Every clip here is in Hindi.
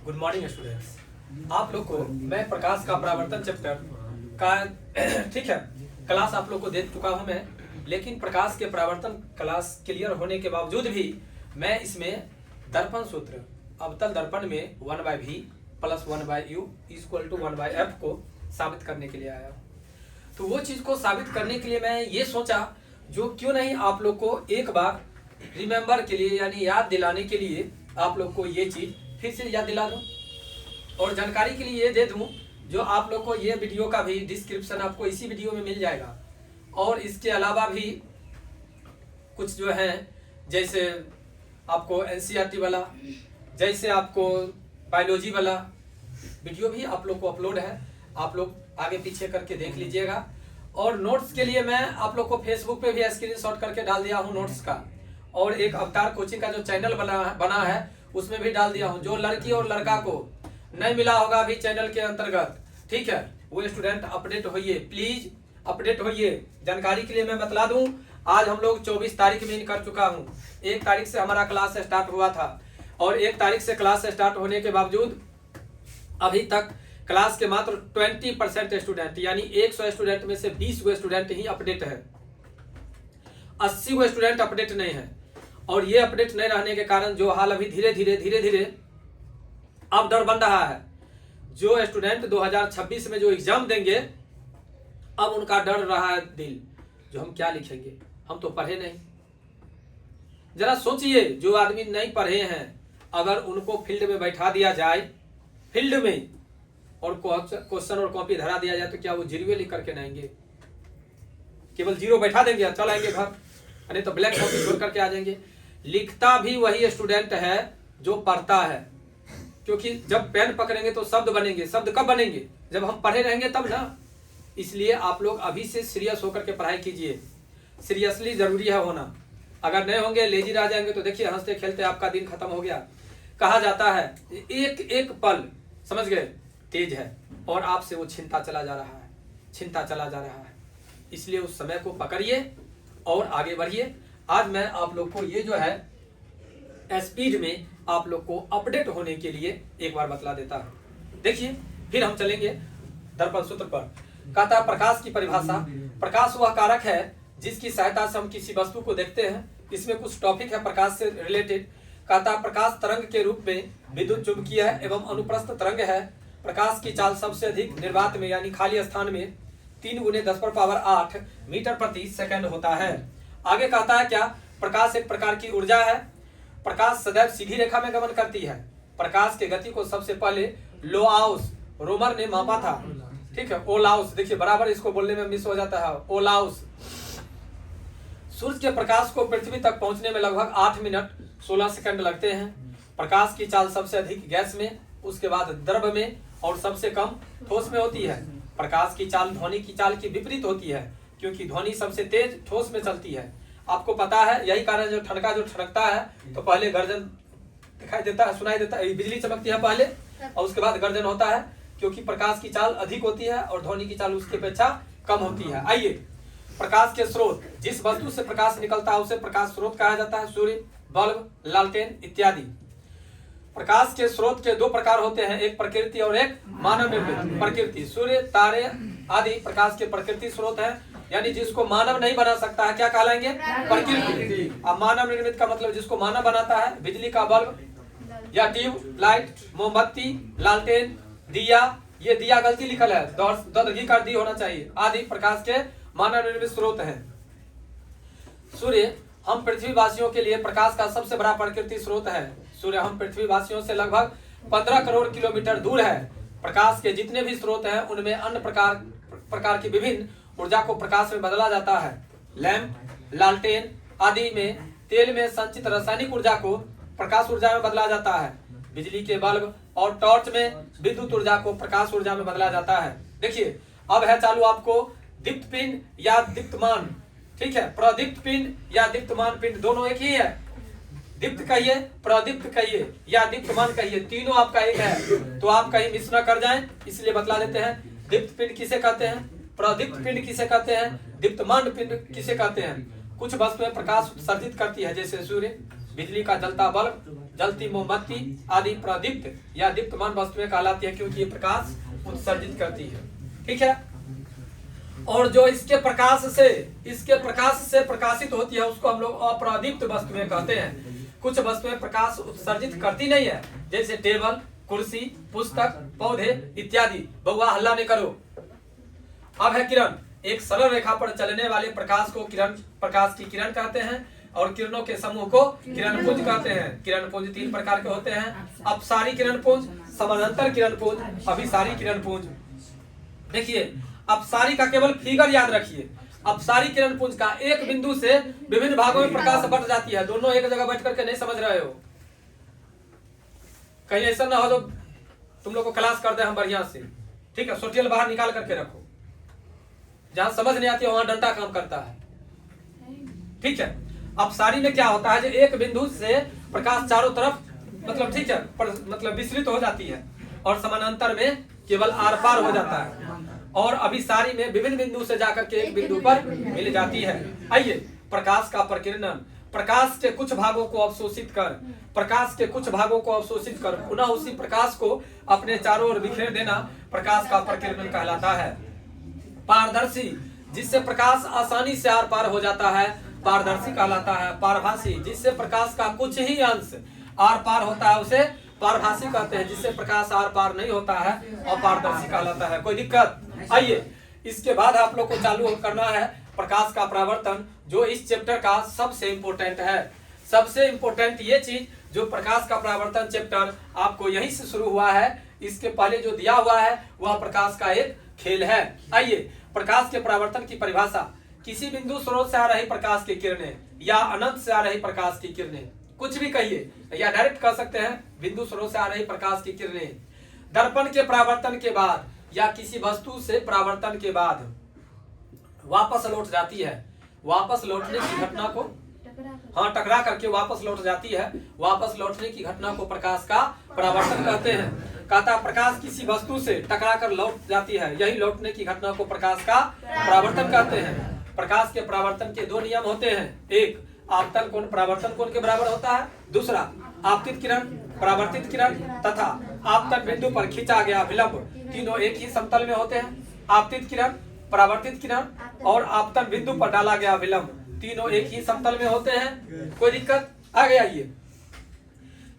Good morning students. आप लोग को मैं प्रकाश का परावर्तन चैप्टर का ठीक है क्लास आप लोग को दे चुका हूं मैं, लेकिन प्रकाश के परावर्तन क्लास क्लियर होने के बावजूद भी मैं इसमें दर्पण सूत्र अवतल दर्पण में 1/v + 1/u = 1/f को साबित करने के लिए आया हूं। तो वो चीज को साबित करने के लिए मैं ये सोचा जो क्यों नहीं आप लोग को एक बार रिमेम्बर के लिए यानी याद दिलाने के लिए आप लोग को ये चीज फिर से याद दिला दूं और जानकारी के लिए ये दे दूं जो आप लोग को ये वीडियो का भी डिस्क्रिप्शन आपको इसी वीडियो में मिल जाएगा। और इसके अलावा भी कुछ जो है जैसे आपको एनसीईआरटी वाला, जैसे आपको बायोलॉजी वाला वीडियो भी आप लोग को अपलोड है, आप लोग आगे पीछे करके देख लीजिएगा। और नोट्स के लिए मैं आप लोग को फेसबुक पे भी स्क्रीनशॉट करके डाल दिया हूँ नोट्स का, और एक अवतार कोचिंग का जो चैनल बना है उसमें भी डाल दिया हूँ। जो लड़की और लड़का को नहीं मिला होगा अभी चैनल के अंतर्गत, ठीक है, वो स्टूडेंट अपडेट होइए, प्लीज अपडेट होइए। जानकारी के लिए मैं बतला दूं, आज हम लोग 24 तारीख में इन कर चुका हूं। 1 तारीख से हमारा क्लास स्टार्ट हुआ था और 1 तारीख से क्लास स्टार्ट होने के बावजूद अभी तक क्लास के मात्र 20% स्टूडेंट यानी 100 स्टूडेंट में से 20 गो स्टूडेंट ही अपडेट है, 80 गो स्टूडेंट अपडेट नहीं है। और ये अपडेट नहीं रहने के कारण जो हाल अभी धीरे धीरे अब डर बन रहा है। जो स्टूडेंट 2026 में जो एग्जाम देंगे अब उनका डर रहा है दिल, जो हम क्या लिखेंगे, हम तो पढ़े नहीं। जरा सोचिए, जो आदमी नहीं पढ़े हैं अगर उनको फील्ड में बैठा दिया जाए, फील्ड में, और क्वेश्चन और कॉपी धरा दिया जाए तो क्या वो जीरो लिख करके आएंगे? केवल जीरो बैठा देंगे चल आएंगे घर, नहीं तो ब्लैक कॉपी छोड़ करके आ जाएंगे। लिखता भी वही स्टूडेंट है जो पढ़ता है, क्योंकि जब पेन पकड़ेंगे तो शब्द बनेंगे। शब्द कब बनेंगे? जब हम पढ़े रहेंगे तब ना। इसलिए आप लोग अभी से सीरियस होकर के पढ़ाई कीजिए, सीरियसली जरूरी है होना। अगर नहीं होंगे, लेजी रह जाएंगे तो देखिए हंसते खेलते आपका दिन खत्म हो गया। कहा जाता है एक एक पल, समझ गए, तेज है और आपसे वो छिनता चला जा रहा है, छिनता चला जा रहा है। इसलिए उस समय को पकड़िए और आगे बढ़िए। आज मैं आप लोग को ये जो है स्पीड में आप लोग को अपडेट होने के लिए एक बार बतला देता हूं। देखिए, फिर हम चलेंगे दर्पण सूत्र पर। कहता है प्रकाश की परिभाषा। प्रकाश वह कारक है जिसकी सहायता से हम किसी वस्तु को देखते हैं। इसमें कुछ टॉपिक है प्रकाश से रिलेटेड। कहता है प्रकाश तरंग के रूप में विद्युत चुंबकीय है एवं अनुप्रस्थ तरंग है। प्रकाश की चाल सबसे अधिक निर्वात में यानी खाली स्थान में 3 × 10⁸ मीटर प्रति सेकंड होता है। आगे कहता है क्या? प्रकाश एक प्रकार की ऊर्जा है। प्रकाश सदैव सीधी रेखा में गमन करती है। प्रकाश के गति को सबसे पहले लोआउस रोमर ने मापा था, ठीक है, ओलाउस, देखिए बराबर इसको बोलने में मिस हो जाता है, ओलाउस। सूर्य के प्रकाश को पृथ्वी तक पहुंचने में लगभग 8 मिनट 16 सेकंड लगते हैं। प्रकाश की चाल सबसे अधिक गैस में, उसके बाद द्रव में और सबसे कम ठोस में होती है। प्रकाश की चाल ध्वनि की चाल की विपरीत होती है, क्योंकि ध्वनि सबसे तेज ठोस में चलती है। आपको पता है, यही कारण जो ठनका जो ठनकता है तो पहले गर्जन दिखाई देता है, सुनाई देता है, बिजली चमकती है पहले और उसके बाद गर्जन होता है, क्योंकि प्रकाश की चाल अधिक होती है और ध्वनि की चाल उसकी अपेक्षा कम होती है। आइए, प्रकाश के स्रोत, जिस वस्तु से प्रकाश निकलता है उसे प्रकाश स्रोत कहा जाता है। सूर्य, बल्ब, लालटेन इत्यादि। प्रकाश के स्रोत के 2 प्रकार होते हैं, एक प्रकृति और एक मानव निर्मित। प्रकृति, सूर्य, तारे आदि प्रकाश के प्रकृति स्रोत है, यानी जिसको मानव नहीं बना सकता है, क्या कहलाएंगे? प्रकृति। अब मानव निर्मित का मतलब जिसको मानव बनाता है, बिजली का बल्ब या ट्यूब लाइट, मोमबत्ती, लालटेन, दिया, ये दिया गलती लिखल है, दर्गी कर दी होना चाहिए, आदि प्रकाश के मानव निर्मित स्रोत हैं। सूर्य हम पृथ्वीवासियों के लिए प्रकाश का सबसे बड़ा प्रकृति स्रोत है। सूर्य हम पृथ्वीवासियों से लगभग 15 करोड़ किलोमीटर दूर है। प्रकाश के जितने भी स्रोत हैं उनमें अन्य प्रकार की विभिन्न ऊर्जा को प्रकाश में बदला जाता है। लैंप, लालटेन आदि में तेल में संचित रासायनिक ऊर्जा को प्रकाश ऊर्जा में बदला जाता है। बिजली के बल्ब और टॉर्च में विद्युत ऊर्जा को प्रकाश ऊर्जा में बदला जाता है। देखिए, अब है चालू आपको दीप्त पिंड या दीप्तमान, ठीक है, प्रदीप्त पिंड या दीप्तमान पिंड, दोनों एक ही है। दीप्त कहिए, प्रदीप्त कहिए या दीप्तमान कहिए, तीनों आपका एक है, तो आप कहीं मिस न कर जाएं, इसलिए बतला देते हैं। दीप्त पिंड किसे कहते हैं, प्रदीप्त पिंड किसे कहते हैं, दीप्तमान पिंड किसे कहते हैं। कुछ वस्तुएं प्रकाश उत्सर्जित करती है, जैसे सूर्य, बिजली का जलता बल्ब, जलती मोमबत्ती आदि प्रदीप्त या दीप्तमान वस्तुएं कहलाती है, क्योंकि ये प्रकाश उत्सर्जित करती है। ठीक है। और जो इसके प्रकाश से प्रकाशित होती है उसको हम लोग अप्रदीप्त वस्तुएं कहते हैं। कुछ वस्तुएं प्रकाश उत्सर्जित करती नहीं है, जैसे टेबल, कुर्सी, पुस्तक, पौधे इत्यादि। बउआ हल्ला नहीं करो। अब है किरण। एक सरल रेखा पर चलने वाले प्रकाश को प्रकाश की किरण कहते हैं, और किरणों के समूह को किरणपुंज कहते हैं। किरणपुंज 3 प्रकार के होते हैं: अपसारी किरणपुंज, समानांतर किरणपुंज, अभिसारी किरणपुंज। देखिए, अपसारी का केवल फिगर याद रखिए। अपसारी किरणपुंज का एक बिंदु से विभिन्न भागों में प्रकाश बट जाती है। दोनों एक जगह बैठ करके नहीं समझ रहे हो, कहीं ऐसा ना हो तो तुम लोग को क्लास कर दे हम बढ़िया से। ठीक है, सोटियल बाहर निकाल करके रखो, जहां समझ नहीं आती है वहां डंडा काम करता है। ठीक है। अपसारी में क्या होता है, जो एक बिंदु से प्रकाश चारों तरफ मतलब ठीक है मतलब विस्तृत हो जाती है, और समानांतर में केवल आर पार हो जाता है, और अभिसारी में विभिन्न बिंदु से जाकर के एक बिंदु पर मिल जाती है। आइए, प्रकाश का प्रकीर्णन। प्रकाश के कुछ भागों को अवशोषित कर पुनः उसी प्रकाश को अपने चारों ओर बिखेर देना प्रकाश का प्रकीर्णन कहलाता है। पारदर्शी, जिससे प्रकाश आसानी से आर पार हो जाता है, पारदर्शी कहलाता है। पारभासी, जिससे प्रकाश का कुछ ही अंश आर पार होता है, उसे पारभासी कहते हैं। जिससे प्रकाश आर पार नहीं होता है, अपारदर्शी कहलाता है। कोई दिक्कत? आइए, इसके बाद आप लोग को चालू करना है प्रकाश का परावर्तन, जो इस चैप्टर का सबसे इम्पोर्टेंट है। सबसे इम्पोर्टेंट ये चीज जो प्रकाश का परावर्तन चैप्टर आपको यहीं से शुरू हुआ है। इसके पहले जो दिया हुआ है वह प्रकाश का एक खेल है। आइए, प्रकाश के परावर्तन की परिभाषा: किसी बिंदु स्रोत से आ रही प्रकाश की किरणें या अनंत से आ रही प्रकाश की किरणें, कुछ भी कहिए, या डायरेक्ट कह सकते हैं बिंदु स्रोत से आ रही प्रकाश की किरणें दर्पण के परावर्तन के बाद या किसी वस्तु से परावर्तन के बाद वापस लौट जाती है। वापस लौटने की घटना को टकरा करके वापस लौट जाती है। वापस लौटने की घटना को प्रकाश का परावर्तन कहते हैं। कहता प्रकाश किसी वस्तु से टकरा कर लौट जाती है, यही लौटने की घटना को प्रकाश का परावर्तन कहते हैं। प्रकाश के परावर्तन के 2 नियम होते हैं। एक, आपतन कोण परावर्तन कोण के बराबर होता है। दूसरा, आपतित किरण, परावर्तित किरण तथा आपतन बिंदु पर खींचा गया विलंब तीनों एक ही समतल में होते हैं। आपतित किरण, परावर्तित किरण और आपतन बिंदु पर डाला गया विलंब तीनों एक ही समतल में होते हैं। कोई दिक्कत? आगे आइए।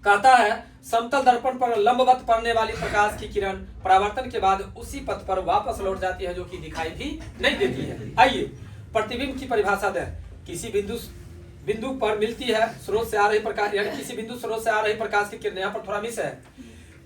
कहता है समतल दर्पण पर लंबवत पड़ने वाली प्रकाश की किरण परावर्तन के बाद उसी पथ पर वापस लौट जाती है, जो कि दिखाई भी नहीं देती है। आइए, प्रतिबिंब की परिभाषा दें। किसी बिंदु पर मिलती है स्रोत से आ रही प्रकाश, यानी किसी बिंदु स्रोत से आ रही प्रकाश की किरणें, यहाँ पर थोड़ा मिस है।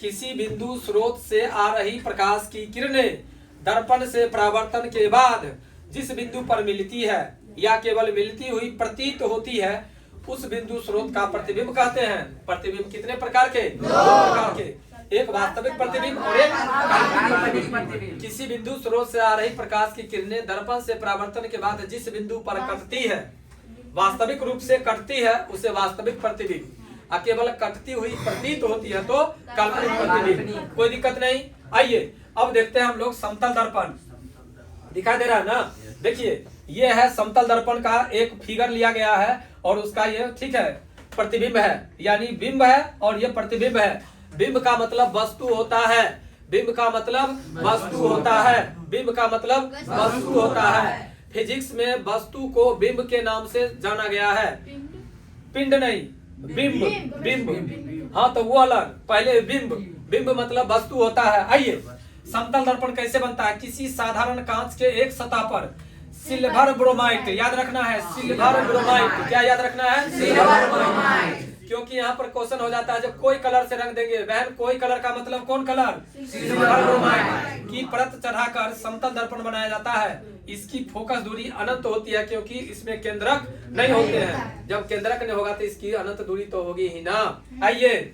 किसी बिंदु स्रोत से आ रही प्रकाश की किरणें दर्पण से परावर्तन के बाद जिस बिंदु पर मिलती है या केवल मिलती हुई प्रतीत होती है, उस बिंदु स्रोत का प्रतिबिंब कहते हैं। प्रतिबिंब कितने प्रकार के? 2 प्रकार के, एक वास्तविक प्रतिबिंब और एक काल्पनिक प्रतिबिंब। किसी बिंदु स्रोत से आ रही प्रकाश की किरणें दर्पण से परावर्तन के बाद जिस बिंदु पर कटती है, वास्तविक रूप से कटती है, उसे वास्तविक प्रतिबिंब, और केवल कटती हुई प्रतीत होती है तो काल्पनिक प्रतिबिंब। कोई दिक्कत नहीं। आइए, अब देखते हैं हम लोग समतल दर्पण। दिखाई दे रहा है ना? देखिए, ये है समतल दर्पण का एक फिगर लिया गया है, और उसका ये ठीक है प्रतिबिंब है, यानी बिंब है और ये प्रतिबिंब है। बिंब का मतलब वस्तु होता है। बिंब का मतलब वस्तु होता है। बिंब का मतलब वस्तु होता है। फिजिक्स में वस्तु को बिंब के नाम से जाना गया है। पिंड नहीं, बिंब। बिंब, हाँ, तो वो अलग। पहले बिंब, बिंब मतलब वस्तु होता है। आइए, समतल दर्पण कैसे बनता है? किसी साधारण कांच के एक सतह पर सिल्वर ब्रोमाइट, याद रखना है सिल्वर ब्रोमाइट। क्या याद रखना है? Silver bromide. क्योंकि यहाँ पर क्वेश्चन हो जाता है जब कोई कलर से रंग देंगे, बहन कोई कलर का मतलब कौन कलर? सिल्वर ब्रोमाइड की परत चढ़ाकर समतल दर्पण बनाया जाता है। इसकी फोकस दूरी अनंत होती है, क्योंकि इसमें केंद्रक नहीं होते हैं। जब केंद्रक नहीं होगा तो इसकी अनंत दूरी तो होगी ही ना। आइए,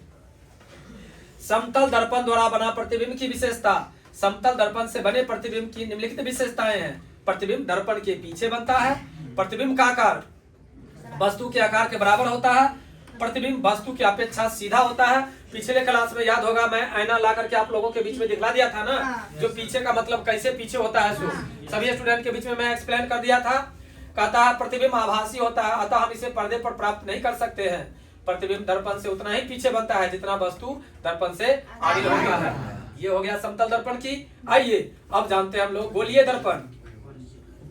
समतल दर्पण द्वारा बना प्रतिबिंब की विशेषता। समतल दर्पण से बने प्रतिबिंब की निम्नलिखित विशेषताएं हैं। प्रतिबिंब दर्पण के पीछे बनता है। प्रतिबिंब का आकार वस्तु के आकार के बराबर होता है। प्रतिबिंब वस्तु की अपेक्षा सीधा होता है। पिछले क्लास में याद होगा मैं आईना ला करके आप लोगों के बीच में दिखला दिया था ना, जो पीछे का मतलब कैसे पीछे होता है, सभी स्टूडेंट के बीच में मैं एक्सप्लेन कर दिया था। कहता है प्रतिबिंब आभासी होता है, अतः हम इसे पर्दे पर प्राप्त नहीं कर सकते हैं। प्रतिबिंब दर्पण से उतना ही पीछे बनता है जितना वस्तु दर्पण से आगे होता है। ये हो गया समतल दर्पण की। आइए अब जानते हैं हम लोग गोलीय दर्पण।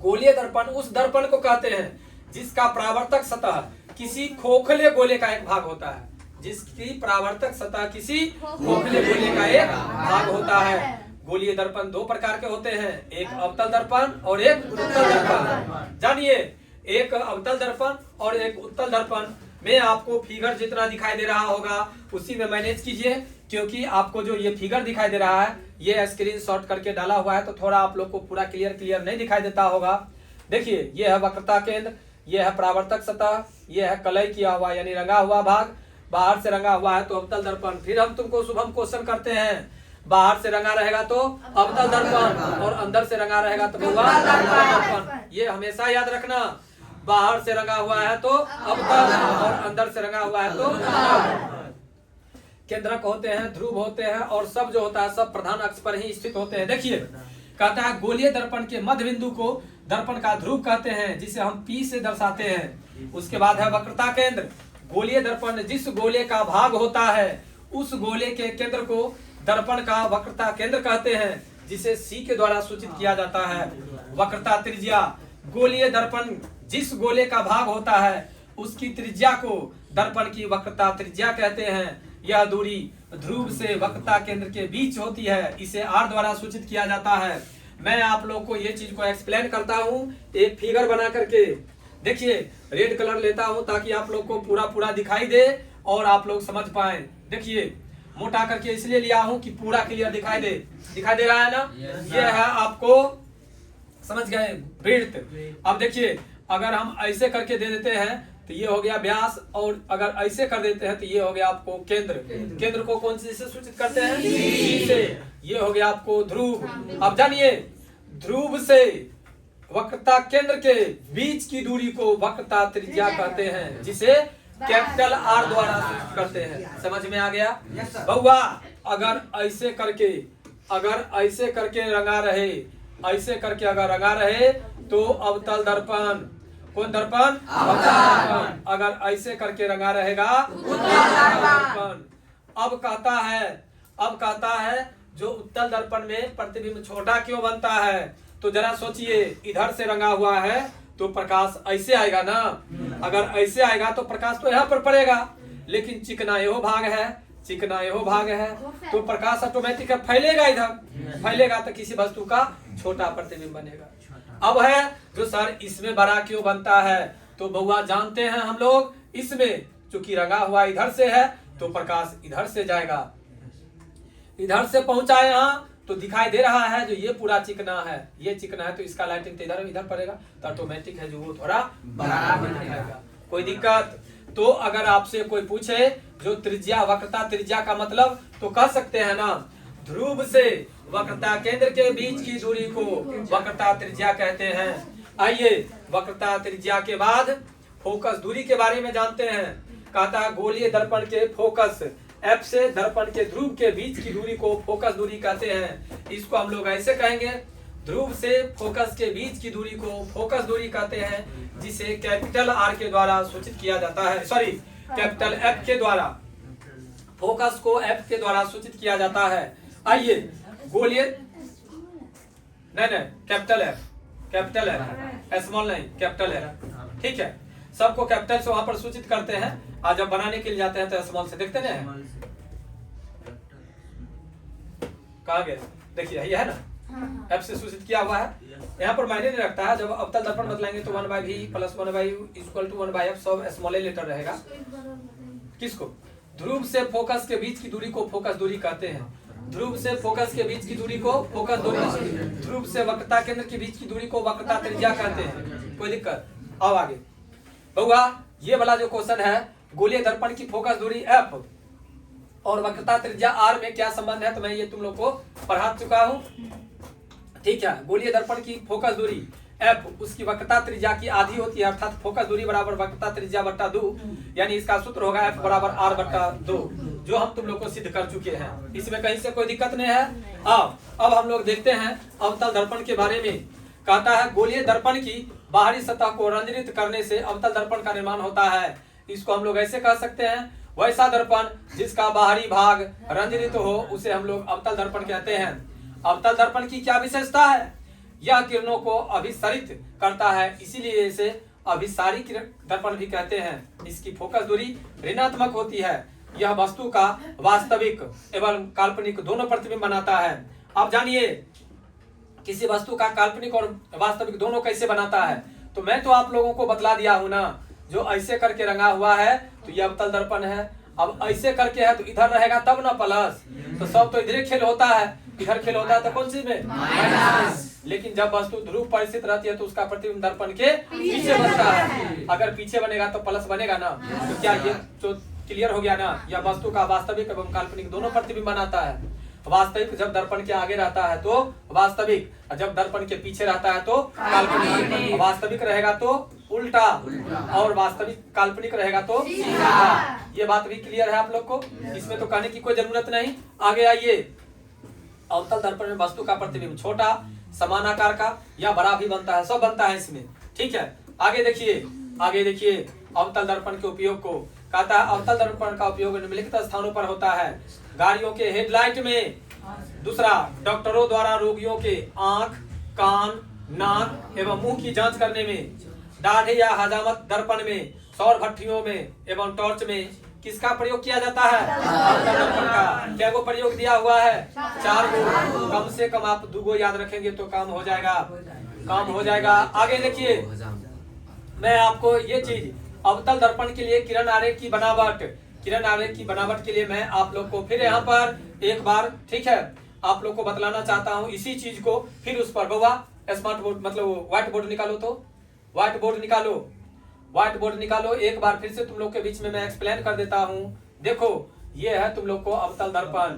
गोलीय दर्पण उस दर्पण को कहते हैं जिसका परावर्तक सतह किसी खोखले गोले का एक भाग होता है, जिसकी परावर्तक सतह किसी खोखले गोले का एक भाग होता है। गोलीय दर्पण दो प्रकार के होते हैं, एक अवतल दर्पण और एक उत्तल दर्पण। जानिए, एक अवतल दर्पण और एक उत्तल दर्पण में आपको फिगर जितना दिखाई दे रहा होगा उसी में मैनेज कीजिए, क्योंकि आपको जो ये फिगर दिखाई दे रहा है ये स्क्रीनशॉट करके डाला हुआ है तो थोड़ा आप लोग को पूरा क्लियर नहीं दिखाई देता होगा। देखिए, ये है वक्रता केंद्र, ये है परावर्तक सतह, ये है कलई किया हुआ यानी रंगा हुआ भाग, बाहर से रंगा हुआ है तो अवतल दर्पण। फिर हम तुमको शुभम क्वेश्चन करते हैं, बाहर से रंगा रहेगा तो अवतल दर्पण और अंदर से रंगा रहेगा तो दर्पण। ये हमेशा याद रखना, बाहर से रंगा हुआ है तो अवतल और अंदर से रंगा हुआ है तो केंद्रक होते हैं, ध्रुव होते हैं और सब जो होता है सब प्रधान अक्ष पर ही स्थित होते हैं। देखिए, कहता है गोलीय दर्पण के मध्य बिंदु को दर्पण का ध्रुव कहते हैं जिसे हम P से दर्शाते हैं। उसके बाद है वक्रता केंद्र। गोलीय दर्पण जिस गोले का भाग होता है उस गोले के केंद्र को दर्पण का वक्रता केंद्र कहते हैं जिसे C के द्वारा सूचित किया जाता है। वक्रता त्रिज्या, गोलीय दर्पण जिस गोले का भाग होता है उसकी त्रिज्या को दर्पण की वक्रता त्रिज्या कहते हैं। यह दूरी ध्रुव से वक्रता केंद्र के बीच होती है, इसे R द्वारा सूचित किया जाता है। मैं आप लोग को ये चीज को एक्सप्लेन करता हूँ एक फिगर बना करके। देखिए, रेड कलर लेता हूँ ताकि आप लोग को पूरा दिखाई दे और आप लोग समझ पाए। देखिए, मोटा करके इसलिए लिया हूँ कि पूरा क्लियर दिखाई दे रहा है ना। ये है आपको, समझ गए, वृत्त। अब देखिए, अगर हम ऐसे करके दे देते हैं तो ये हो गया व्यास, और अगर ऐसे कर देते हैं तो ये हो गया आपको केंद्र। केंद्र को कौन से से सूचित करते हैं? C से। ये हो गया आपको ध्रुव। अब जानिए, ध्रुव से वक्रता केंद्र के बीच की दूरी को वक्रता त्रिज्या कहते हैं जिसे कैपिटल R द्वारा सूचित करते हैं। समझ में आ गया बउआ? अगर ऐसे करके रंगा रहे, ऐसे करके अगर रंगा रहे तो अवतल दर्पण। कौन दर्पण? अवतल दर्पण। अगर ऐसे करके रंगा रहेगा उत्तल दर्पण। अब कहता है जो उत्तल दर्पण में प्रतिबिंब छोटा क्यों बनता है? तो जरा सोचिए, इधर से रंगा हुआ है तो प्रकाश ऐसे आएगा ना। अगर ऐसे आएगा तो प्रकाश तो यहाँ पर पड़ेगा, लेकिन चिकना यो भाग है तो प्रकाश ऑटोमेटिक फैलेगा, इधर फैलेगा तो किसी वस्तु का छोटा प्रतिबिंब बनेगा। अब है जो सर इसमें बड़ा क्यों बनता है? तो बउआ जानते हैं हम लोग, इसमें चूंकि रंगा हुआ इधर से है तो प्रकाश इधर से जाएगा, इधर से पहुंचा यहाँ तो दिखाई दे रहा है जो ये पूरा चिकना है, ये चिकना है तो इसका लाइटिंग तो इधर पड़ेगा तो ऑटोमेटिक है जो वो थोड़ा बड़ा दिखाएगा। कोई दिक्कत? तो अगर आपसे कोई पूछे जो त्रिज्या, वक्रता त्रिज्या का मतलब, तो कह सकते हैं ना, ध्रुव से वक्रता केंद्र के बीच की दूरी को वक्रता त्रिज्या कहते हैं। आइए वक्रता त्रिज्या के बाद फोकस दूरी के बारे में जानते हैं। कहता है गोलीय दर्पण के फोकस F से दर्पण के ध्रुव के बीच की दूरी को फोकस दूरी कहते हैं। इसको हम लोग ऐसे कहेंगे, ध्रुव से फोकस के बीच की दूरी को फोकस दूरी कहते हैं जिसे कैपिटल R के द्वारा सूचित किया जाता है, सॉरी कैपिटल F के द्वारा, फोकस को F के द्वारा सूचित किया जाता है। आइए गोलीय, नहीं कैपिटल F, स्मॉल नहीं, कैपिटल F, ठीक है। सबको कैपिटल से वहां पर सूचित करते हैं, आज जब बनाने के लिए जाते हैं तो स्मॉल से देखते हैं। कहा गया? देखिए ये है ना, F से सूचित किया हुआ है। यहाँ पर मायने नहीं रखता है, जब अवतल दर्पण बदलेंगे तो 1/v + 1/u = 1/f, सब स्मॉल लेटर रहेगा। किसको? ध्रुव से फोकस के बीच की दूरी को फोकस दूरी कहते हैं। ध्रुव से फोकस के बीच की दूरी को फोकस दूरी, ध्रुव से वक्रता केंद्र के बीच की दूरी को वक्रता त्रिज्या कहते हैं। कोई दिक्कत? अब आगे बउआ, ये वाला जो क्वेश्चन है, गोलीय दर्पण की फोकस दूरी F और वक्रता त्रिज्या R में क्या संबंध है, तो मैं ये तुम लोग को पढ़ा चुका हूँ, ठीक है। गोलीय दर्पण की फोकस दूरी F उसकी वक्रता त्रिज्या की आधी होती है, अर्थात फोकस दूरी बराबर वक्रता त्रिज्या बट्टा 2, यानी इसका सूत्र होगा F बराबर R बट्टा 2, जो हम तुम लोग को सिद्ध कर चुके हैं। इसमें कहीं से कोई दिक्कत नहीं है। अब हम लोग देखते हैं अवतल दर्पण के बारे में। कहता है गोलीय दर्पण की बाहरी सतह को रंजित करने से अवतल दर्पण का निर्माण होता है। इसको हम लोग ऐसे कह सकते हैं। वैसा दर्पण जिसका बाहरी भाग रंजित हो उसे हम लोग अवतल दर्पण कहते हैं। अवतल दर्पण की क्या विशेषता है? यह किरणों को अभिसरित करता है, इसीलिए इसे अभिसारी दर्पण भी कहते हैं। इसकी फोकस दूरी ऋणात्मक होती है। यह वस्तु का वास्तविक एवं काल्पनिक दोनों प्रतिबिंब बनाता है। आप जानिए किसी वस्तु का काल्पनिक और वास्तविक दोनों कैसे बनाता है। तो मैं तो आप लोगों को बतला दिया हूं ना, जो ऐसे करके रंगा हुआ है तो यह अवतल दर्पण है। अब ऐसे करके है तो इधर रहेगा तब ना प्लस, तो सब तो इधर खेल होता है, इधर खेल होता है तो कौन सी में माइनस। लेकिन जब वस्तु ध्रुव परिस्थित रहती है तो उसका प्रतिबिंब दर्पण के पीछे बनता है। अगर पीछे बनेगा तो प्लस बनेगा ना। तो क्या ये तो क्लियर हो गया ना? यह वस्तु का वास्तविक एवं काल्पनिक दोनों प्रतिबिंब बनाता है। वास्तविक जब दर्पण के आगे रहता है तो वास्तविक, जब दर्पण के पीछे रहता है तो काल्पनिक। वास्तविक रहेगा तो उल्टा और वास्तविक काल्पनिक रहेगा तो सीधा। ये बात भी क्लियर है आप लोग को? इसमें तो कहने की कोई जरूरत नहीं। आगे आइए। अवतल दर्पण में वस्तु का प्रतिबिंब छोटा, समान आकार का या बड़ा भी बनता है, सब बनता है इसमें। ठीक है, आगे देखिए अवतल दर्पण के उपयोग को कहता है। अवतल दर्पण का उपयोग निम्नलिखित स्थानों पर होता है। गाड़ियों के हेडलाइट में। दूसरा, डॉक्टरों द्वारा रोगियों के आंख, कान, नाक एवं मुंह की जांच करने में। दाढ़े या हजामत दर्पण में। सौर भट्टियों में एवं टॉर्च में किसका प्रयोग किया जाता है? अवतल दर्पण का। क्या वो प्रयोग दिया हुआ है? 4 गो। कम से कम आप 2 गो याद रखेंगे तो काम हो जाएगा। आगे देखिए, मैं आपको ये चीज अवतल दर्पण के लिए किरण आरेख की बनावट के लिए मैं आप लोग को फिर यहाँ पर एक बार, ठीक है, आप लोग को बतलाना चाहता हूँ इसी चीज को। फिर उस पर बउआ स्मार्ट बोर्ड मतलब व्हाइट बोर्ड निकालो, तो व्हाइट बोर्ड निकालो। एक बार फिर से तुम लोग के बीच में मैं एक्सप्लेन कर देता हूँ। देखो, ये है तुम लोग को अवतल दर्पण,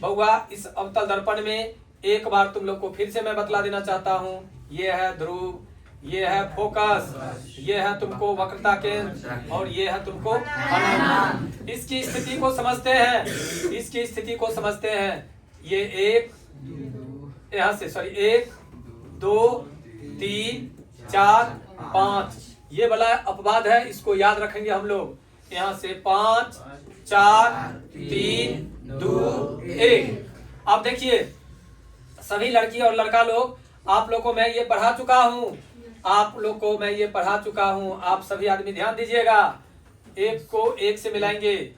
बउआ इस अवतल दर्पण में एक बार तुम लोग को फिर से मैं बतला देना चाहता हूँ। ये है ध्रुव, ये है फोकस, ये है तुमको वक्रता केंद्र और ये है तुमको अनंत। इसकी स्थिति को समझते हैं। ये 1 2 3 4 5 ये वाला अपवाद है, इसको याद रखेंगे हम लोग। यहाँ से 5 4 3 2 1। अब देखिए सभी लड़की और लड़का लोग, आप लोग को मैं ये पढ़ा चुका हूँ। आप सभी आदमी ध्यान दीजिएगा। 1 को 1 से मिलाएंगे,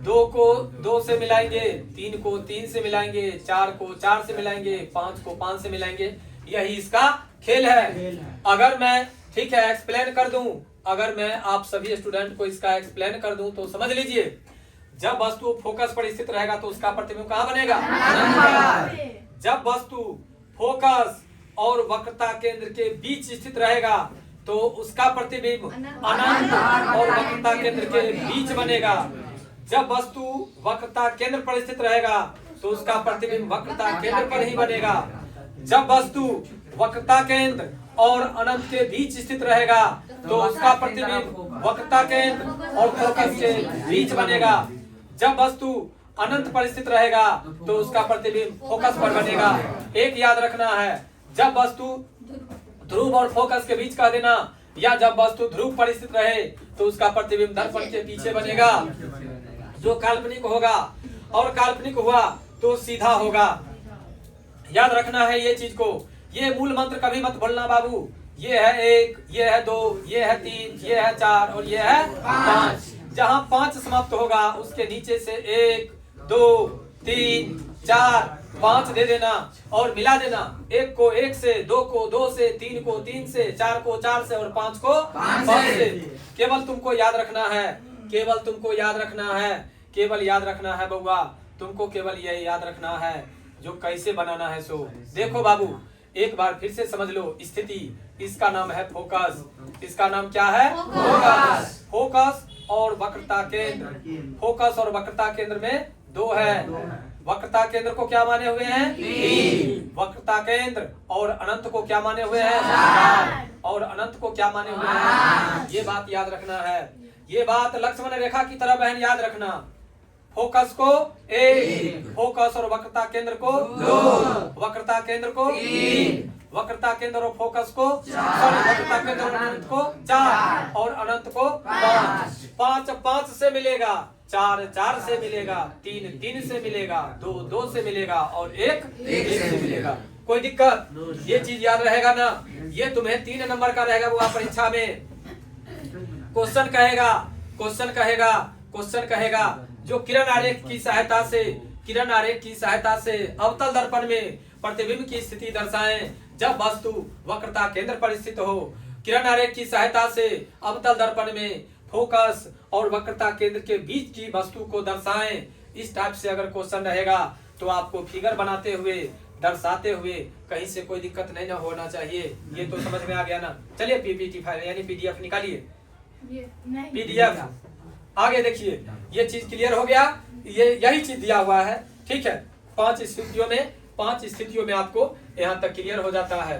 2 को 2 से मिलाएंगे, 3 को 3 से मिलाएंगे, 4 को 4 से मिलाएंगे, 5 को 5 से मिलाएंगे। यही इसका खेल है। अगर मैं, ठीक है, एक्सप्लेन कर दूं, अगर मैं आप सभी स्टूडेंट को इसका एक्सप्लेन कर दूं तो समझ लीजिए, जब वस्तु फोकस पर स्थित रहेगा तो उसका प्रतिबिंब कहाँ बनेगा? जब वस्तु फोकस और वक्रता केंद्र के बीच स्थित रहेगा तो उसका प्रतिबिंब अनंत और वक्रता केंद्र के बीच बनेगा। जब वस्तु वक्रता केंद्र पर स्थित रहेगा तो उसका प्रतिबिंब वक्रता केंद्र पर ही बनेगा। जब वस्तु वक्रता केंद्र और अनंत के बीच स्थित रहेगा तो उसका प्रतिबिंब वक्रता केंद्र और फोकस के बीच बनेगा। जब वस्तु अनंत पर स्थित रहेगा तो उसका प्रतिबिंब फोकस पर बनेगा। एक याद रखना है, जब वस्तु ध्रुव और फोकस के बीच कह देना, या जब वस्तु ध्रुव पर स्थित रहे तो उसका प्रतिबिंब दर्पण के पीछे बनेगा, जो काल्पनिक होगा, और काल्पनिक हुआ तो सीधा होगा। याद रखना है ये चीज को। ये मूल मंत्र कभी मत भूलना बाबू। ये है 1, ये है 2, ये है 3, ये है 4 और ये है 5। जहाँ 5 समाप्त होगा उसके नीचे से 1 2 3 4 5 दे देना और मिला देना। 1 को 1 से, 2 को 2 से, 3 को 3 से, 4 को 4 से और 5 को 5 से। केवल तुमको याद रखना है, बउआ, तुमको केवल ये याद रखना है जो कैसे बनाना है। सो देखो बाबू, एक बार फिर से समझ लो स्थिति। इसका नाम है फोकस। इसका नाम क्या है? फोकस और वक्रता केंद्र। फोकस और वक्रता केंद्र में 2 है। वक्रता केंद्र को क्या माने हुए हैं? 3। वक्रता केंद्र और अनंत को क्या माने हुए हैं? 4। और अनंत को क्या माने हुए हैं? ये बात याद रखना है। ये बात लक्ष्मण रेखा की तरह बहन याद रखना। फोकस को 1, फोकस और वक्रता केंद्र को 2, वक्रता केंद्र को 3, वक्रता केंद्र और फोकस को वक्रता केंद्र और अनंत को 4 और अनंत को 5। 5 5 से मिलेगा, 4 4 से मिलेगा, 3 3 से मिलेगा, 2 2 से मिलेगा और 1 1 से मिलेगा। कोई दिक्कत? ये चीज याद रहेगा ना, ये तुम्हें 3 नंबर का रहेगा वो परीक्षा में। क्वेश्चन कहेगा, क्वेश्चन कहेगा, क्वेश्चन कहेगा जो किरण आरेख की सहायता से, किरण आरेख की सहायता से अवतल दर्पण में प्रतिबिंब की स्थिति दर्शाएं जब वस्तु वक्रता केंद्र पर स्थित हो। किरण आरेख की सहायता से अवतल दर्पण में फोकस और वक्रता केंद्र के बीच की वस्तु को दर्शाएं। इस टाइप से अगर क्वेश्चन रहेगा तो आपको फिगर बनाते हुए, दर्शाते हुए कहीं से कोई दिक्कत नहीं ना होना चाहिए। ये तो समझ में आ गया ना। चलिए पीपीटी फाइल यानी पीडीएफ निकालिए, पीडीएफ। आगे देखिए, ये चीज क्लियर हो गया। ये यही चीज दिया हुआ है, ठीक है। 5 स्थितियों में आपको यहाँ तक क्लियर हो जाता है,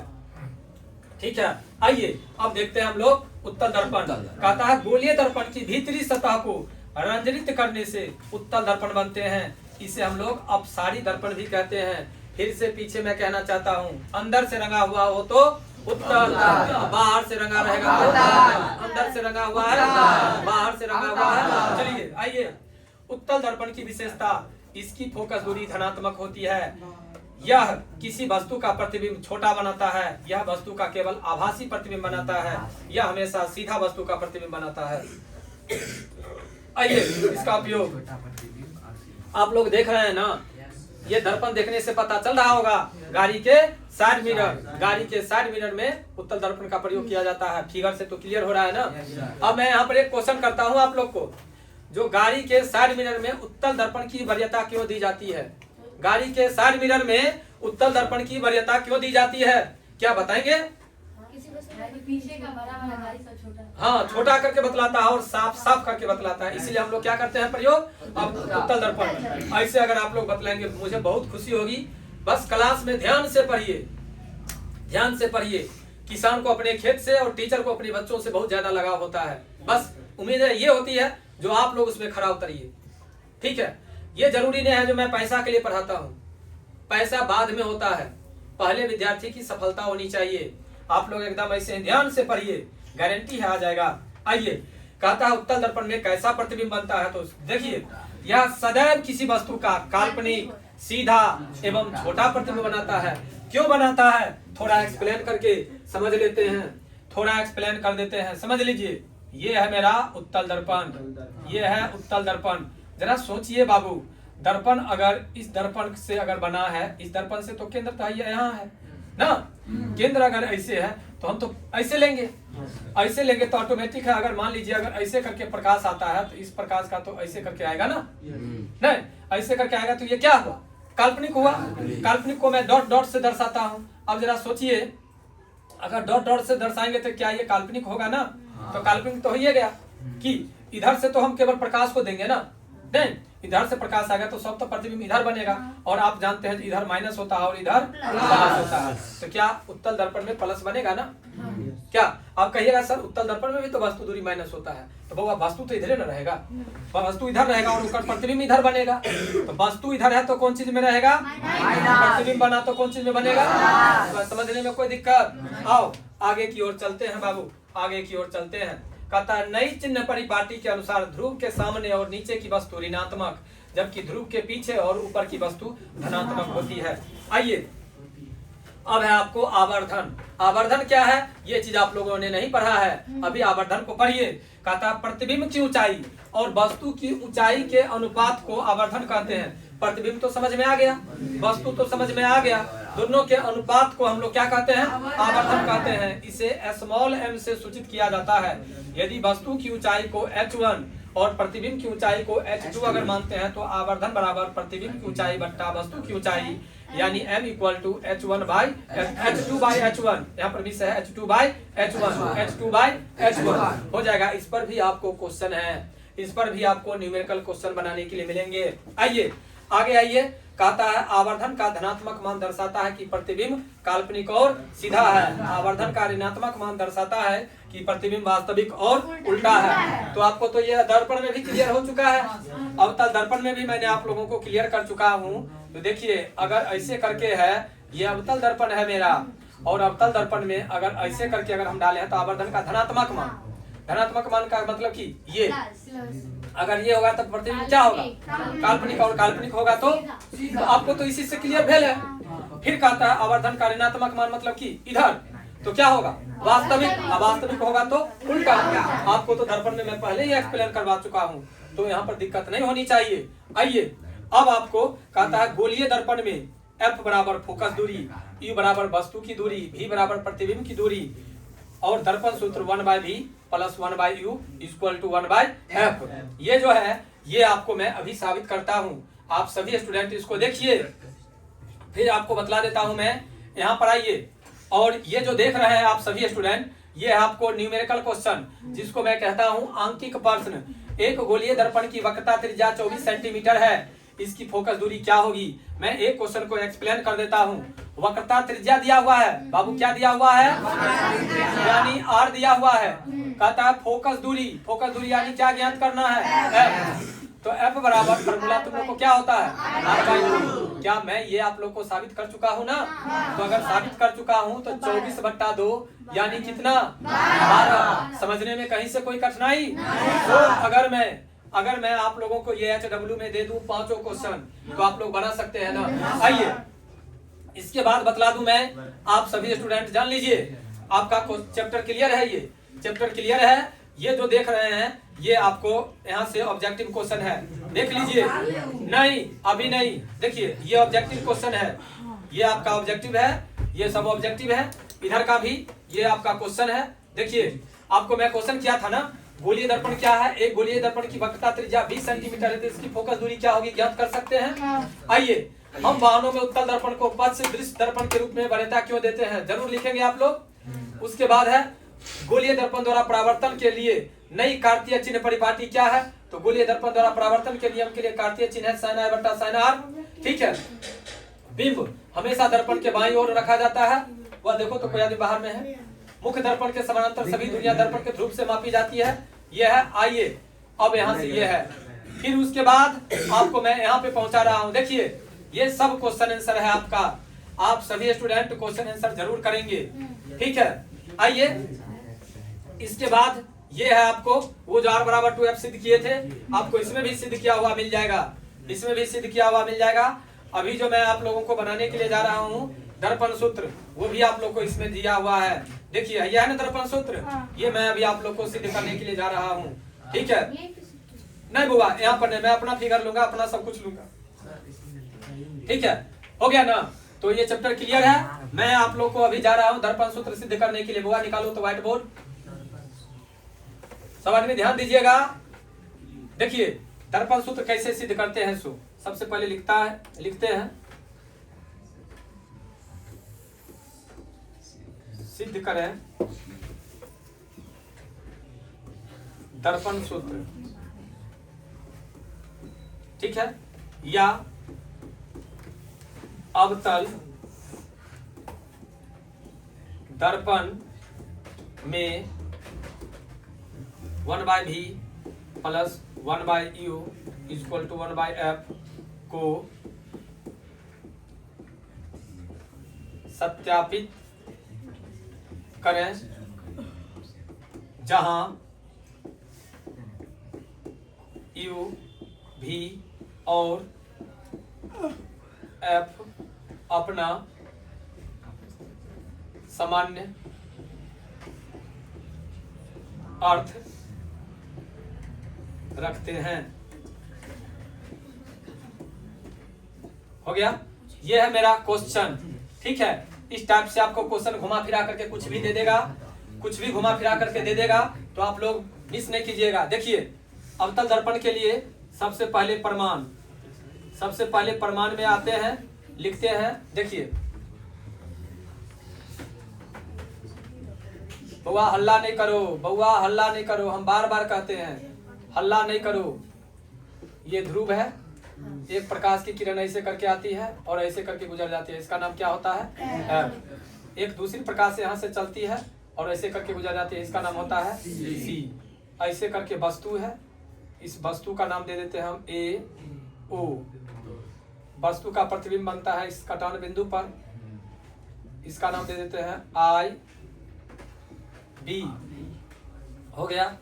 ठीक है। आइए अब देखते हैं हम लोग उत्तल दर्पण। कहता है गोलीय दर्पण की भीतरी सतह को रंजनित करने से उत्तल दर्पण बनते हैं। इसे हम लोग अपसारी दर्पण भी कहते हैं। फिर से पीछे मैं कहना चाहता हूँ, अंदर से रंगा हुआ हो तो उत्तल, बाहर से रंगा रहेगा तो अंदर से रंगा हुआ है, बाहर से रंगा हुआ है। चलिए आइए, उत्तल दर्पण की विशेषता, इसकी फोकस दूरी धनात्मक होती है। यह किसी वस्तु का प्रतिबिंब छोटा बनाता है। यह वस्तु का केवल आभासी प्रतिबिंब बनाता है। यह हमेशा सीधा वस्तु का प्रतिबिंब बनाता है। आइए इसका उपयोग आप लोग देख रहे हैं ना, ये दर्पण देखने से पता चल रहा होगा गाड़ी के साइड मिरर, गाड़ी के साइड मिरर में उत्तल दर्पण का प्रयोग किया जाता है। फिगर से तो क्लियर हो रहा है ना। अब मैं यहाँ पर एक क्वेश्चन करता हूँ आप लोग को, जो गाड़ी के साइड मिरर में उत्तल दर्पण की वरीयता क्यों दी जाती है? गाड़ी के साइड मिरर में उत्तल दर्पण की वरीयता क्यों दी जाती है, क्या बताएंगे? पीछे का बड़ा वाला गाड़ी सा छोटा, हाँ, छोटा करके बतलाता है और साफ साफ करके बतलाता है। इसीलिए हम लोग क्या करते हैं प्रयोग, अब उत्तल दर्पण। ऐसे अगर आप लोग बतलाएंगे मुझे बहुत खुशी होगी। बस क्लास में ध्यान से पढ़िए, ध्यान से पढ़िए। किसान को अपने खेत से और टीचर को अपने बच्चों से बहुत ज्यादा लगाव होता है। बस उम्मीद है ये होती है जो आप लोग उसमें खरा उतरिए, ठीक है। ये जरूरी नहीं है जो मैं पैसा के लिए पढ़ाता हूँ, पैसा बाद में होता है। पहले विद्यार्थी की सफलता होनी चाहिए। आप लोग एकदम ऐसे ध्यान से पढ़िए, गारंटी है आ जाएगा। आइए, कहता है उत्तल दर्पण में कैसा प्रतिबिंब बनता है, तो देखिए यह सदैव किसी वस्तु का काल्पनिक, सीधा एवं छोटा प्रतिबिंब बनाता है। क्यों बनाता है, थोड़ा एक्सप्लेन करके समझ लेते हैं, थोड़ा एक्सप्लेन कर देते हैं, समझ लीजिए। ये है मेरा उत्तल दर्पण, ये है उत्तल दर्पण। जरा सोचिए बाबू, दर्पण अगर इस दर्पण से अगर बना है, इस दर्पण से तो केंद्र तो यहाँ है ना, केंद्र अगर ऐसे है तो हम तो ऐसे लेंगे, ऐसे लेंगे तो ऑटोमेटिक है। अगर मान लीजिए अगर ऐसे करके प्रकाश आता है तो इस प्रकाश का तो ऐसे करके आएगा ना, नहीं ऐसे करके आएगा तो ये क्या हुआ, काल्पनिक हुआ। काल्पनिक को मैं डॉट डॉट से दर्शाता हूँ। अब जरा सोचिए, अगर डॉट डॉट से दर्शाएंगे तो क्या ये काल्पनिक होगा ना, तो काल्पनिक तो हो ही गया कि इधर से तो हम केवल प्रकाश को देंगे ना, नहीं इधर से प्रकाश आ गया तो सब तो प्रतिबिंब इधर बनेगा। और आप जानते हैं इधर माइनस होता है और इधर प्लस होता है, तो क्या उत्तल दर्पण में प्लस बनेगा ना? क्या आप कहिएगा सर उत्तल दर्पण में भी तो वस्तु दूरी माइनस होता है, तो बाबा वस्तु तो इधर न रहेगा, वस्तु इधर रहेगा और उसका प्रतिबिंब इधर बनेगा। तो वस्तु इधर है तो कौन चीज में रहेगा, प्रतिबिंब बना तो कौन चीज में बनेगा। समझने में कोई दिक्कत? आओ आगे की ओर चलते हैं बाबू, आगे की ओर चलते हैं। कहता है नई चिन्ह परिपाटी के अनुसार ध्रुव के सामने और नीचे की वस्तु ऋणात्मक, जबकि ध्रुव के पीछे और ऊपर की वस्तु धनात्मक होती है। आइए अब है आपको आवर्धन। आवर्धन क्या है, ये चीज आप लोगों ने नहीं पढ़ा है, अभी आवर्धन को पढ़िए। कहता है प्रतिबिंब की ऊंचाई और वस्तु की ऊंचाई के अनुपात को आवर्धन कहते हैं। प्रतिबिंब तो समझ में आ गया, वस्तु तो समझ में आ गया, दोनों के अनुपात को हम लोग क्या कहते हैं, आवर्धन कहते हैं। इसे स्मॉल m से सूचित किया जाता है। यदि वस्तु की ऊंचाई को h1 और प्रतिबिंब की ऊंचाई को h2 अगर मानते हैं तो आवर्धन बराबर प्रतिबिंब की ऊंचाई बट्टा वस्तु की ऊंचाई, यानी m equal to h1 by h2 by h1। यहाँ पर भी है h2 by h1, h2 by h1 हो जाएगा। इस पर भी आपको क्वेश्चन है, इस पर भी आपको न्यूमेरिकल क्वेश्चन बनाने के लिए मिलेंगे। आइए आगे आइए। कहता है आवर्धन का धनात्मक मान दर्शाता है कि प्रतिबिंब काल्पनिक और सीधा है। आवर्धन का ऋणात्मक मान दर्शाता है कि प्रतिबिंब वास्तविक और उल्टा है। तो आपको तो ये दर्पण में भी क्लियर हो चुका है, अवतल दर्पण में भी मैंने आप लोगों को क्लियर कर चुका हूँ। तो देखिए अगर ऐसे करके है, ये अवतल दर्पण है मेरा, और अवतल दर्पण में अगर ऐसे करके अगर हम डाले हैं तो आवर्धन का धनात्मक मान का मतलब कि ये अगर ये होगा तो प्रतिबिंब क्या होगा, काल्पनिक, और काल्पनिक होगा तो आपको तो इसी से क्लियर भेल है। फिर कहता है आवर्धन का ऋणात्मक मान मतलब कि इधर, तो क्या होगा, वास्तविक। अवास्तविक होगा तो उल्टा। आपको तो दर्पण में मैं पहले ही एक्सप्लेन करवा चुका हूँ, तो यहाँ पर दिक्कत नहीं होनी चाहिए। आइए अब आपको कहता है गोलीय दर्पण में F बराबर फोकस दूरी, U बराबर वस्तु की दूरी, V बराबर प्रतिबिंब की दूरी, और दर्पण सूत्र 1/V plus 1/U equal to 1/F। ये जो है ये आपको मैं अभी साबित करता हूँ। आप सभी स्टूडेंट इसको देखिए, फिर आपको बतला देता हूँ मैं। यहाँ पर आइए, और ये जो देख रहे हैं आप सभी स्टूडेंट, ये है आपको न्यूमेरिकल क्वेश्चन, जिसको मैं कहता हूँ आंकिक प्रश्न। एक गोलीय दर्पण की वक्रता त्रिज्या 24 सेंटीमीटर है, इसकी फोकस दूरी क्या होगी। मैं एक क्वेश्चन को एक्सप्लेन कर देता हूँ। वक्रता त्रिज्या दिया हुआ है बाबू, क्या दिया हुआ है, यानी R दिया हुआ है। कहता है फोकस दूरी यानी क्या ज्ञात करना है, F। तो F बराबर फॉर्मूला तुम लोग को क्या होता है, R/2। क्या मैं ये आप लोग को साबित कर चुका हूँ ना। तो अगर साबित कर चुका हूँ तो 24/2 यानी कितना, 12। समझने में कहीं से कोई कठिनाई। तो अगर मैं आप लोगों को ये HW में दे दूं 5 क्वेश्चन, तो आप लोग बना सकते हैं ना। आइए इसके बाद बतला दूं मैं, आप सभी स्टूडेंट जान लीजिए, आपका चैप्टर क्लियर है। ये चैप्टर क्लियर है। ये जो देख रहे हैं ये आपको यहाँ से ऑब्जेक्टिव क्वेश्चन है, देख लीजिए। नहीं अभी नहीं, देखिए ये ऑब्जेक्टिव क्वेश्चन है, ये आपका ऑब्जेक्टिव है, ये सब ऑब्जेक्टिव है। इधर का भी ये आपका क्वेश्चन है। देखिए आपको मैं क्वेश्चन किया था ना, गोलीय दर्पण क्या है, एक गोलीय दर्पण की वक्रता त्रिज्या 20 सेंटीमीटर है, तो इसकी फोकस दूरी क्या होगी ज्ञात कर सकते हैं। आइए हम वाहनों में उत्तल दर्पण को पथ से दृश्य दर्पण के रूप में वरीयता क्यों देते हैं, जरूर लिखेंगे आप लोग। उसके बाद है गोलीय दर्पण द्वारा परावर्तन के लिए नई कार्तीय चिन्ह परिपाटी क्या है। तो गोलीय दर्पण द्वारा परावर्तन के नियम के लिए कार्तीय चिन्ह है sin I बटा sin R। ठीक है। बिंब हमेशा दर्पण के बाईं ओर रखा जाता है, वह देखो तो कोई आदमी बाहर में है। मुख्य दर्पण के समानांतर सभी दूरियां दर्पण के ध्रुव से मापी जाती है, यह है। आइए अब यहाँ से ये है, फिर उसके बाद आपको मैं यहाँ पे पहुंचा रहा हूँ। देखिए ये सब क्वेश्चन आंसर है आपका, आप सभी स्टूडेंट क्वेश्चन आंसर जरूर करेंगे। ठीक है। आइए इसके बाद ये है आपको वो जो R बराबर 2F सिद्ध किए थे, आपको इसमें भी सिद्ध किया हुआ मिल जाएगा, इसमें भी सिद्ध किया हुआ मिल जाएगा। अभी जो मैं आप लोगों को बनाने के लिए जा रहा हूँ दर्पण सूत्र, वो भी आप लोग को इसमें दिया हुआ है। देखिए यह है ना दर्पण सूत्र, ये मैं अभी आप लोग को सिद्ध करने के लिए जा रहा हूँ। ठीक है। नहीं बुआ यहाँ पर नहीं, मैं अपना फिगर लूंगा, अपना सब कुछ लूंगा। ठीक है, हो गया ना। तो ये चैप्टर क्लियर है। मैं आप लोग को अभी जा रहा हूँ दर्पण सूत्र सिद्ध करने के लिए। बुआ निकालो तो व्हाइट बोर्ड, सब आदमी ध्यान दीजिएगा। देखिए दर्पण सूत्र कैसे सिद्ध करते हैं। सो सबसे पहले लिखते हैं सिद्ध करें दर्पण सूत्र। ठीक है। या अवतल दर्पण में 1/V plus 1/U equal to 1/F को सत्यापित करें, जहां U, V और F अपना सामान्य अर्थ रखते हैं। हो गया, यह है मेरा क्वेश्चन। ठीक है। इस टाइप से आपको क्वेश्चन घुमा फिरा करके कुछ भी दे देगा, कुछ भी घुमा फिरा करके दे देगा, तो आप लोग मिस नहीं कीजिएगा। देखिए अवतल दर्पण के लिए सबसे पहले प्रमाण में आते हैं, लिखते हैं। देखिए बउआ हल्ला नहीं करो, बउआ हल्ला नहीं करो, हम बार बार कहते हैं हल्ला नहीं करो। ये ध्रुव है, एक प्रकाश की किरण ऐसे करके आती है और ऐसे करके गुजर जाती है, इसका नाम क्या होता है, F। एक दूसरी प्रकाश यहाँ से चलती है और ऐसे करके गुजर जाती है, इसका नाम होता है C। ऐसे करके वस्तु है, इस वस्तु का नाम दे देते हैं हम A O। वस्तु का प्रतिबिंब बनता है इस कटान बिंदु पर, इसका नाम दे देते हैं आई बी, हो गया।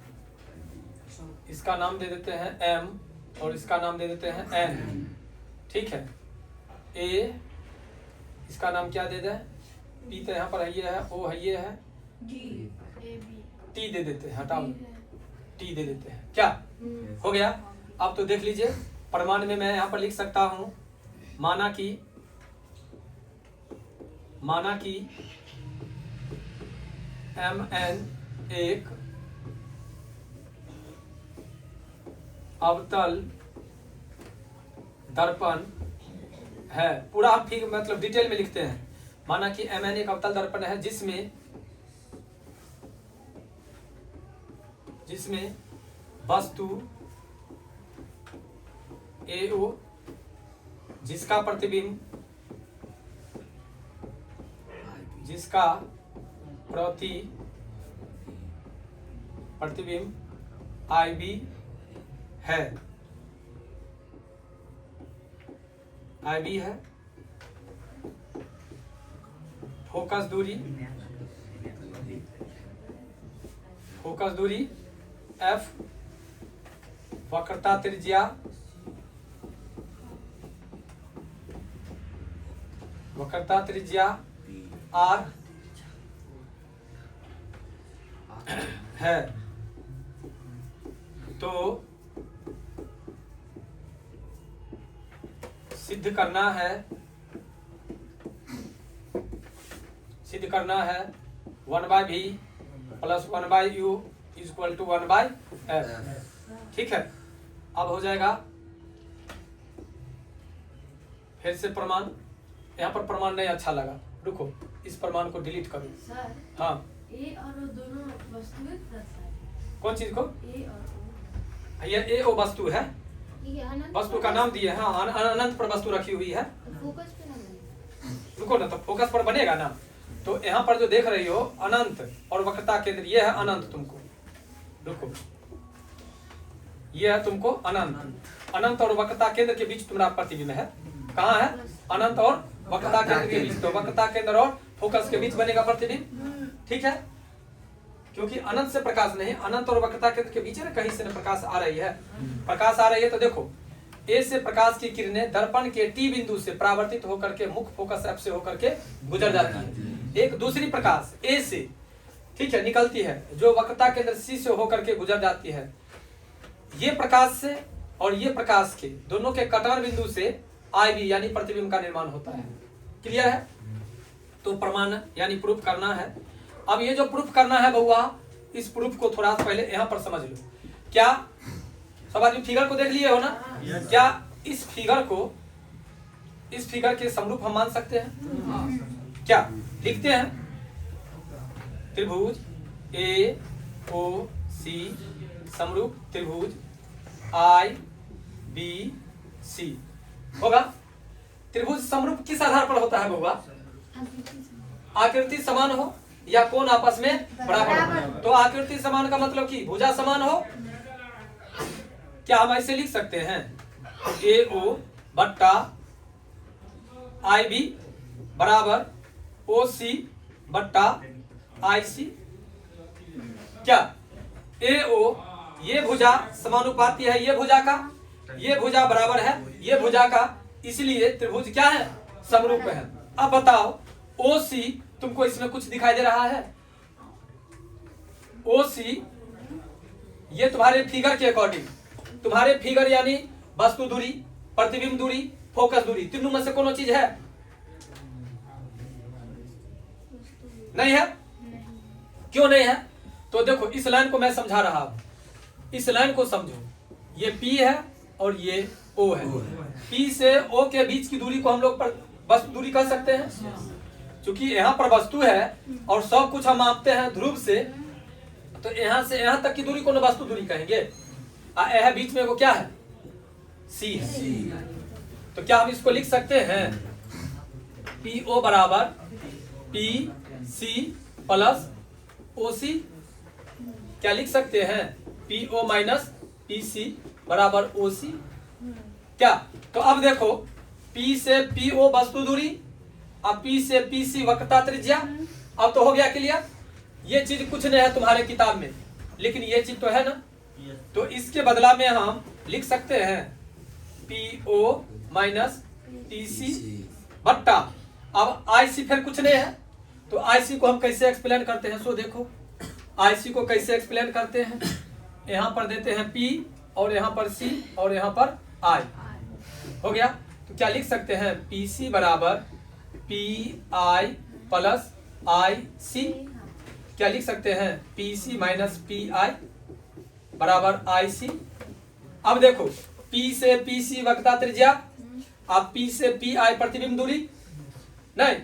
इसका नाम दे देते हैं एम और इसका नाम दे देते हैं एन, ठीक है। ए, इसका नाम क्या दे दें, पी तो यहाँ पर है, ये है, ओ है, ये है, टी दे देते हैं, हटाओ टी दे देते हैं, क्या हो गया। अब तो देख लीजिए प्रमाण में मैं यहाँ पर लिख सकता हूँ, माना कि एम एन एक अवतल दर्पण है। पूरा आप ठीक मतलब डिटेल में लिखते हैं। माना कि एम एन एक अवतल दर्पण है जिसमें वस्तु एओ जिसका प्रतिबिंब आई बी है, फोकस दूरी एफ, वक्रता त्रिज्या आर है। तो सिद्ध करना है 1/v plus 1/u equal to 1/f, ठीक है। अब हो जाएगा फिर से प्रमाण, यहाँ पर प्रमाण नहीं अच्छा लगा, रुको इस प्रमाण को डिलीट करो। सर, हाँ, ए और ओ दोनों वस्तुएं प्लस है। कौन चीज को? ए और ओ। ये ए ओ वस्तु है, वस्तु का नाम दिए, हाँ अनंत पर वस्तु रखी हुई है। तो फोकस पे ना बने। रुको ना, तो फोकस पर बनेगा ना। तो यहाँ पर जो देख रही हो अनंत और वक्रता केंद्र, ये है अनंत, तुमको रुको, ये है तुमको अनंत और वक्रता केंद्र के बीच तुम्हारा प्रतिबिंब है। कहाँ है? अनंत और वक्रता केंद्र के बीच। तो वक्रता केंद्र और फोकस के बीच बनेगा प्रतिबिंब, ठीक है। क्योंकि अनंत से प्रकाश नहीं, अनंत और वक्रता केंद्र के बीच है ना, कहीं से प्रकाश आ रही है, तो देखो ए से प्रकाश की किरणें दर्पण के टी बिंदु से परावर्तित होकर के मुख्य फोकस एफ से होकर के गुजर जाती है। एक दूसरी प्रकाश ए से, ठीक है, निकलती है जो वक्रता केंद्र सी से होकर के गुजर जाती है। ये प्रकाश से और ये प्रकाश के दोनों के कटर बिंदु से आई बी यानी प्रतिबिंब का निर्माण होता है। क्लियर है? तो प्रमाण यानी प्रूफ करना है। अब ये जो प्रूफ करना है बउआ, इस प्रूफ को थोड़ा पहले यहाँ पर समझ लो। क्या सब आदमी फिगर को देख लिए हो ना? क्या इस फिगर के समरूप हम मान सकते हैं? क्या लिखते हैं? त्रिभुज ए ओ सी समरूप त्रिभुज आई बी सी होगा। त्रिभुज समरूप किस आधार पर होता है बउआ? आकृति समान हो या कोण आपस में बराबर हो। तो आकृति समान का मतलब कि भुजा समान हो। क्या हम ऐसे लिख सकते हैं? ए ओ बट्टा आई बी बराबर ओ सी बट्टा आई सी। क्या ए ओ ये भुजा समानुपाती है ये भुजा का, ये भुजा बराबर है ये भुजा का, इसलिए त्रिभुज क्या है? समरूप है। अब बताओ ओ सी तुमको इसमें कुछ दिखाई दे रहा है? ओ सी ये तुम्हारे फिगर के अकॉर्डिंग, तुम्हारे फिगर यानी वस्तु दूरी, प्रतिबिंब दूरी, फोकस दूरी, तीनों में से कोनो चीज है? नहीं है। क्यों नहीं है? तो देखो इस लाइन को मैं समझा रहा हूं, इस लाइन को समझो। ये P है और ये O है। P से O के बीच की दूरी को हम लोग वस्तु दूरी कह सकते हैं। क्योंकि यहाँ पर वस्तु है और सब कुछ हम मापते हैं ध्रुव से, तो यहाँ से यहाँ तक की दूरी को वस्तु दूरी कहेंगे। यह बीच में वो क्या है? C है। तो क्या हम इसको लिख सकते हैं? PO बराबर PC प्लस OC। क्या लिख सकते हैं? PO माइनस PC बराबर OC। क्या? तो अब देखो P से PO वस्तु दूरी अब P से PC वक्रता त्रिज्या। अब तो हो गया क्लियर। ये चीज कुछ नहीं है तुम्हारे किताब में, लेकिन ये चीज तो है ना। तो इसके बदला में हम लिख सकते हैं PO माइनस PC बट्टा, अब IC फिर कुछ नहीं है, तो IC को हम कैसे एक्सप्लेन करते हैं सो देखो। IC को कैसे एक्सप्लेन करते हैं, यहाँ पर देते हैं P और यहाँ पर C और यहाँ पर I। हो गया। तो क्या लिख सकते हैं, PC बराबर PI प्लस IC। क्या लिख सकते हैं, PC माइनस PI बराबर IC। अब देखो P से PC वक्रता त्रिज्या, अब P से PI प्रतिबिंब दूरी, नहीं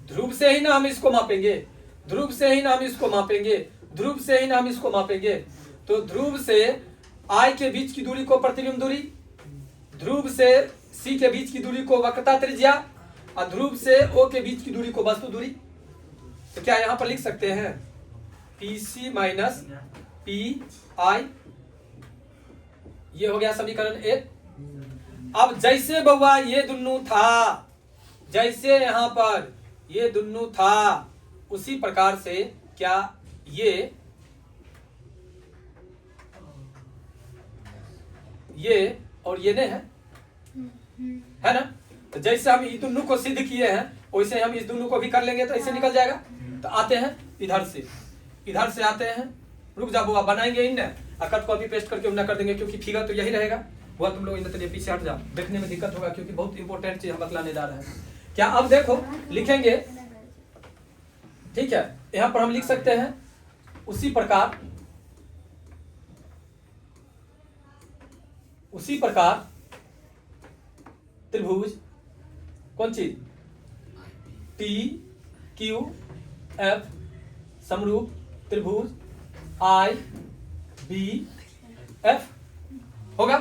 ध्रुव से ही ना हम इसको मापेंगे, ध्रुव से ही ना हम इसको मापेंगे, ध्रुव से ही ना हम इसको मापेंगे। तो ध्रुव से I के बीच की दूरी को प्रतिबिंब दूरी, ध्रुव से C के बीच की दूरी को वक्रता त्रिज्या, और ध्रुव से O के बीच की दूरी को वस्तु दूरी। तो क्या यहाँ पर लिख सकते हैं PC माइनस PI, ये हो गया समीकरण 1। अब जैसे बउआ ये दुन्नु था, जैसे यहाँ पर ये दुन्नु था, उसी प्रकार से क्या ये और ये नहीं है ना। तो जैसे हम इस दुन्नु को सिद्ध किए हैं, वैसे हम इस दुन्नु को भी कर लेंगे, तो ऐसे निकल जाएगा। तो आते हैं इधर से आते हैं, रुक जा बुआ, बनाएंगे इन कट कॉपी पेस्ट करके हम ना कर देंगे, क्योंकि फिगर तो यही रहेगा। हुआ तुम लोग इन तरह पीछे हट जाओ, देखने में दिक्कत होगा, क्योंकि बहुत इंपॉर्टेंट चीज हम बतलाने जा रहे हैं। क्या अब देखो लिखेंगे, ठीक है, यहाँ पर हम लिख सकते हैं उसी प्रकार त्रिभुज कौन चीज TQF समरूप त्रिभुज IBF होगा।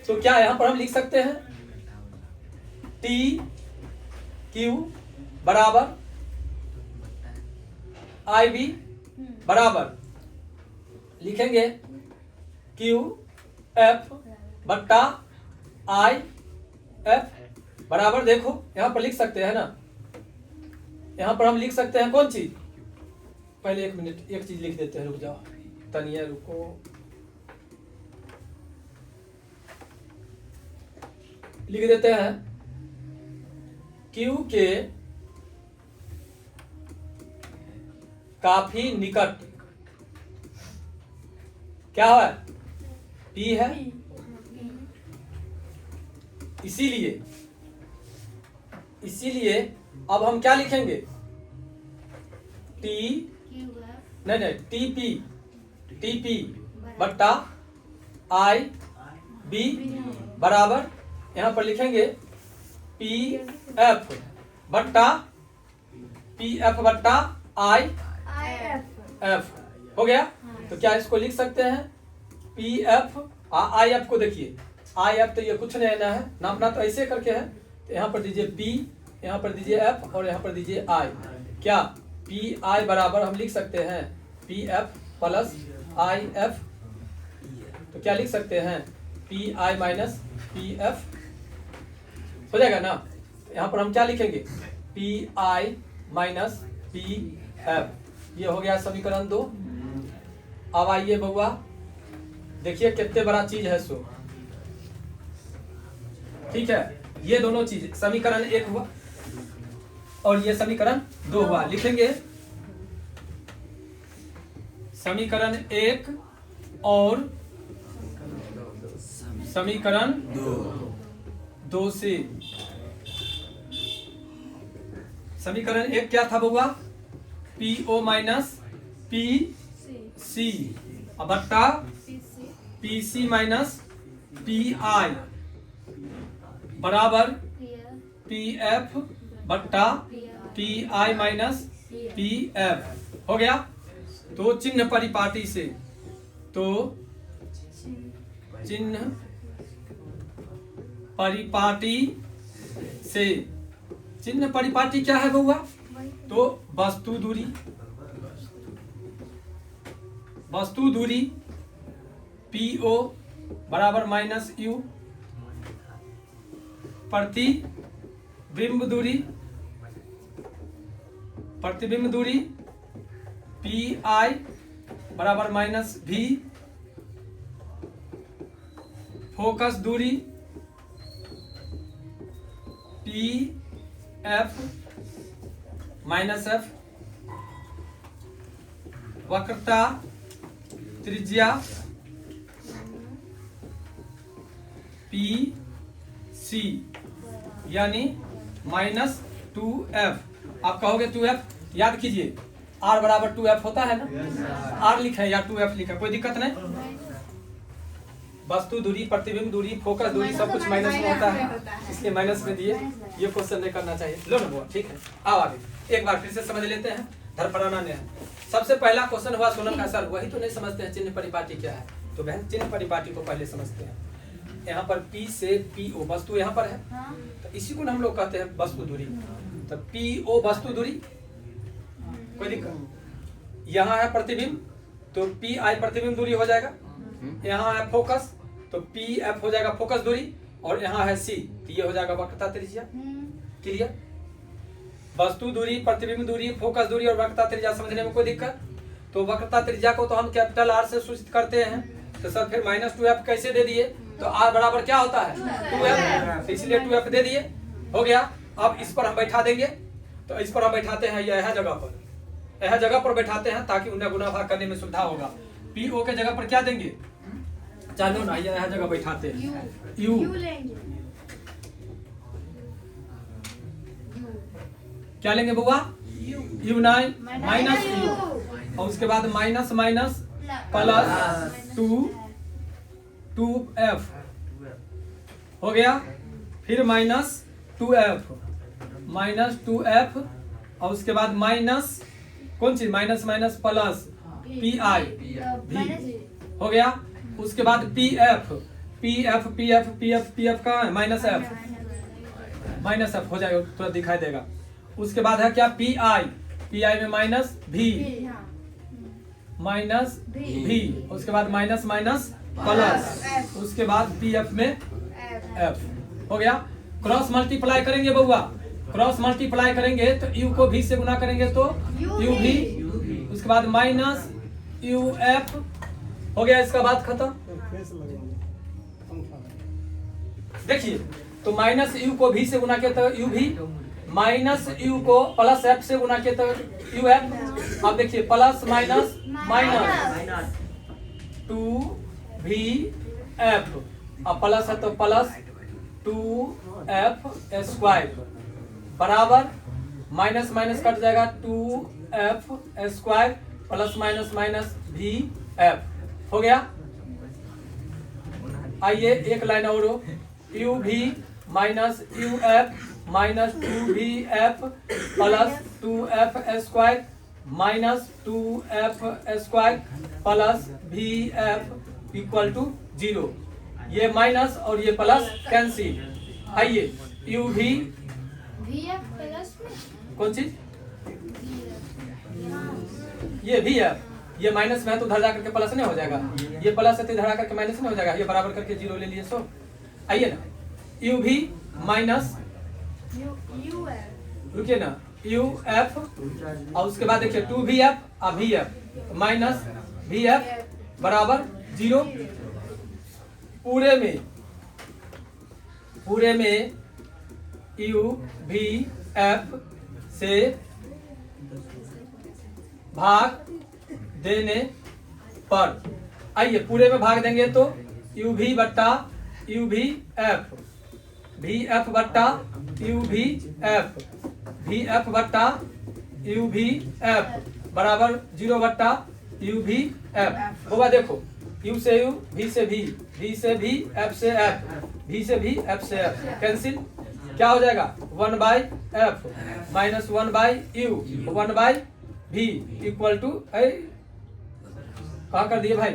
तो क्या यहां पर हम लिख सकते हैं TQ बराबर IB बराबर लिखेंगे QF बट्टा IF बराबर, देखो यहां पर लिख सकते हैं ना, यहां पर हम लिख सकते हैं कौन चीज, पहले 1 मिनट एक चीज लिख देते हैं, रुक जाओ तनिया रुको, लिख देते हैं Q के काफी निकट क्या है, P है। इसीलिए अब हम क्या लिखेंगे, TP बट्टा IB बराबर, यहाँ पर लिखेंगे PF बट्टा IF हो गया। तो क्या इसको लिख सकते हैं PF IF को देखिए, IF तो ये कुछ नहीं ना है, नापना तो ऐसे करके है। तो यहाँ पर दीजिए P, यहाँ पर दीजिए F और यहाँ पर दीजिए I। क्या PI बराबर हम लिख सकते हैं PF प्लस IF। तो क्या लिख सकते हैं PI माइनस PF हो जाएगा ना। यहाँ पर हम क्या लिखेंगे PI माइनस PF, ये हो गया समीकरण 2। अब आइए बउआ देखिए कितने बड़ा चीज है सो, ठीक है, ये दोनों चीज समीकरण 1 हुआ और ये समीकरण 2 हुआ। लिखेंगे समीकरण 1 और समीकरण 2 से। समीकरण 1 क्या था बउआ, PO माइनस PC बट्टा PC माइनस PI बराबर PF बट्टा PI माइनस PF हो गया। तो चिन्ह परिपाटी से, तो चिन्ह परिपाटी से, चिन्ह परिपाटी क्या है बउआ, तो वस्तु दूरी PO बराबर माइनस U, प्रतिबिंब दूरी प्रतिबिंब दूरी पी आई बराबर माइनस भी, फोकस दूरी पी एफ माइनस एफ, वक्रता त्रिज्या पी सी यानी माइनस 2f। आप कहोगे 2f, याद कीजिए r बराबर 2f होता है ना, r लिखे या 2f लिखे, कोई दिक्कत नहीं। वस्तु दूरी, प्रतिबिंब दूरी, फोकस दूरी सब कुछ माइनस में होता है, इसलिए माइनस में दिए। ये क्वेश्चन नहीं करना चाहिए। लो ना बुआ, ठीक है। आओ आगे एक बार फिर से समझ लेते हैं। धरफड़ाना ने सबसे पहला क्वेश्चन हुआ सोनम का सर वही तो नहीं समझते हैं चिन्ह परिपाटी क्या है। तो बहन चिन्ह परिपाटी को पहले समझते हैं। यहाँ पर P से PO वस्तु यहाँ पर है, तो इसी को हम लोग कहते हैं वस्तु दूरी। तो PO वस्तु दूरी, कोई दिक्कत। यहाँ है प्रतिबिंब, तो PI प्रतिबिंब दूरी हो जाएगा। यहाँ है फोकस, तो PF हो जाएगा फोकस दूरी, और यहाँ है C, तो ये हो जाएगा वक्रता त्रिज्या। क्लियर। वस्तु दूरी, प्रतिबिंब दूरी, फोकस दूरी और वक्रता त्रिज्या समझने में कोई दिक्कत। तो वक्रता त्रिज्या को तो हम कैपिटल R से सूचित करते हैं। तो सर फिर माइनस 2f कैसे दे दिए? तो R बराबर क्या होता है 2f, इसलिए 2f दे दिए, हो गया। अब इस पर हम बैठा देंगे, तो इस पर हम बैठाते हैं यह जगह पर बैठाते हैं ताकि उन्हें गुना भाग करने में सुविधा होगा। PO के जगह पर क्या देंगे? चलो ना यह जगह बैठाते हैं U क्या लेंगे बुआ? U9 माइनस U, और उसके बाद माइनस माइनस प्लस 2f हो गया। फिर माइनस 2f और उसके बाद माइनस कौन चीज? माइनस माइनस प्लस PI भी हो गया। उसके बाद PF का है माइनस f हो जाएगा, तुरंत दिखाई देगा। उसके बाद है क्या? PI में माइनस भी, उसके बाद माइनस माइनस प्लस, उसके बाद PF में f हो गया। क्रॉस मल्टीप्लाई करेंगे बउआ, क्रॉस मल्टीप्लाई करेंगे तो U को V से गुना करेंगे तो UV, उसके बाद माइनस UF हो गया। इसका बात खत्म। देखिए तो माइनस U को V से गुना किया तो UV, माइनस U को प्लस F से गुना किया तो UF। अब देखिए प्लस माइनस माइनस 2VF, अब प्लस है तो प्लस 2F स्क्वायर बराबर माइनस माइनस कट जाएगा 2F square plus minus minus VF हो गया। आइए एक लाइन और UV minus UF minus 2VF plus 2F square minus 2F square plus VF equal to 0। ये माइनस और ये प्लस कैंसिल। आइए UV कौन चीज? ये VF, ये माइनस में है तो उधर जाकर के प्लस नहीं हो जाएगा, ये प्लस है तो इधर आकर के माइनस नहीं हो जाएगा, ये बराबर करके 0 ले लिए। सो आइए ना UV माइनस रुकिए ना UF और उसके बाद देखिए 2VF और VF माइनस VF बराबर 0। पूरे में UVF से भाग देने पर, आइए पूरे में भाग देंगे तो UV बट्टा UVF, VF बट्टा UVF, VF बट्टा UVF बराबर 0 बट्टा UVF होगा। देखो U से U, V से V, V से V, F से F, V से V, F से F कैंसिल। क्या हो जाएगा? 1 by F minus 1 by U 1 by V equal to, कहाँ कर दिए भाई?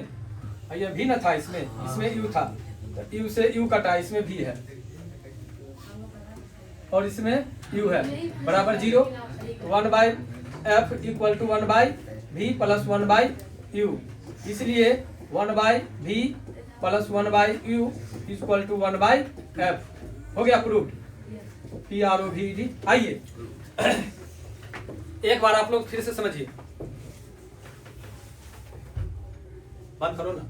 ये V न था इसमें U था, तो U से U कटा, इसमें V है और इसमें U है बराबर 0। 1 by F equal to 1 by V plus 1 by U, इसलिए 1 by V plus 1 by U equal to 1 by F हो गया प्रूफ। PROVD। आइए एक बार आप लोग फिर से समझिए, बंद करो ना।